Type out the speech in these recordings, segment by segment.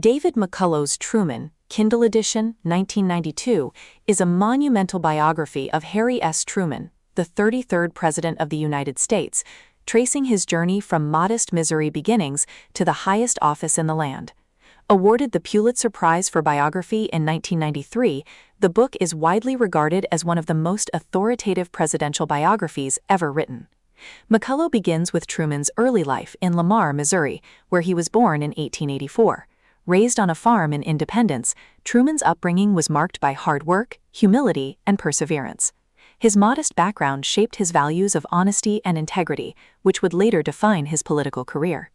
David McCullough's Truman, Kindle edition, 1992, is a monumental biography of Harry S. Truman, the 33rd President of the United States, tracing his journey from modest Missouri beginnings to the highest office in the land. Awarded the Pulitzer Prize for Biography in 1993, the book is widely regarded as one of the most authoritative presidential biographies ever written. McCullough begins with Truman's early life in Lamar, Missouri, where he was born in 1884. Raised on a farm in Independence, Truman's upbringing was marked by hard work, humility, and perseverance. His modest background shaped his values of honesty and integrity, which would later define his political career.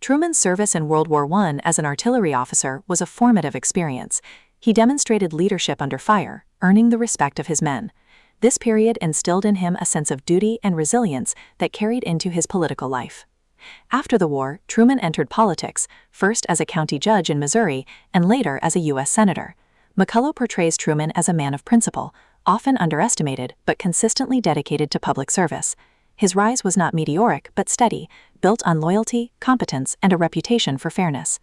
Truman's service in World War I as an artillery officer was a formative experience. He demonstrated leadership under fire, earning the respect of his men. This period instilled in him a sense of duty and resilience that carried into his political life. After the war, Truman entered politics, first as a county judge in Missouri and later as a U.S. Senator. McCullough portrays Truman as a man of principle, often underestimated but consistently dedicated to public service. His rise was not meteoric but steady, built on loyalty, competence, and a reputation for fairness.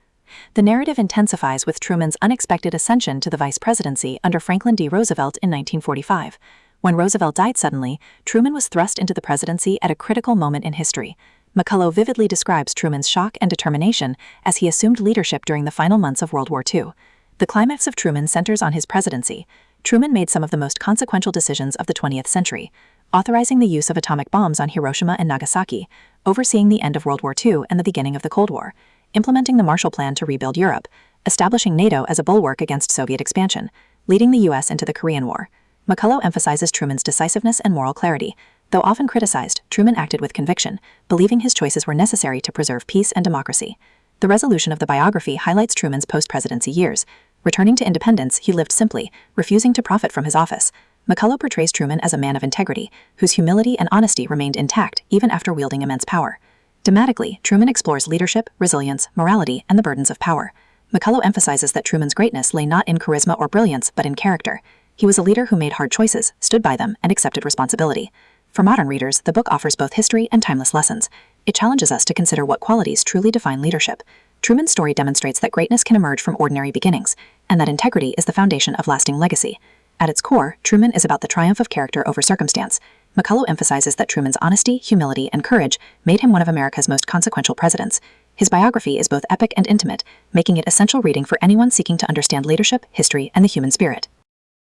The narrative intensifies with Truman's unexpected ascension to the vice presidency under Franklin D. Roosevelt in 1945. When Roosevelt died suddenly, Truman was thrust into the presidency at a critical moment in history. McCullough vividly describes Truman's shock and determination as he assumed leadership during the final months of World War II. The climax of Truman centers on his presidency. Truman made some of the most consequential decisions of the 20th century, authorizing the use of atomic bombs on Hiroshima and Nagasaki, overseeing the end of World War II and the beginning of the Cold War, implementing the Marshall Plan to rebuild Europe, establishing NATO as a bulwark against Soviet expansion, leading the U.S. into the Korean War. McCullough emphasizes Truman's decisiveness and moral clarity. Though often criticized, Truman acted with conviction, believing his choices were necessary to preserve peace and democracy. The resolution of the biography highlights Truman's post-presidency years. Returning to independence, he lived simply, refusing to profit from his office. McCullough portrays Truman as a man of integrity, whose humility and honesty remained intact even after wielding immense power. Thematically, Truman explores leadership, resilience, morality, and the burdens of power. McCullough emphasizes that Truman's greatness lay not in charisma or brilliance, but in character. He was a leader who made hard choices, stood by them, and accepted responsibility. For modern readers, the book offers both history and timeless lessons. It challenges us to consider what qualities truly define leadership. Truman's story demonstrates that greatness can emerge from ordinary beginnings, and that integrity is the foundation of lasting legacy. At its core, Truman is about the triumph of character over circumstance. McCullough emphasizes that Truman's honesty, humility, and courage made him one of America's most consequential presidents. His biography is both epic and intimate, making it essential reading for anyone seeking to understand leadership, history, and the human spirit.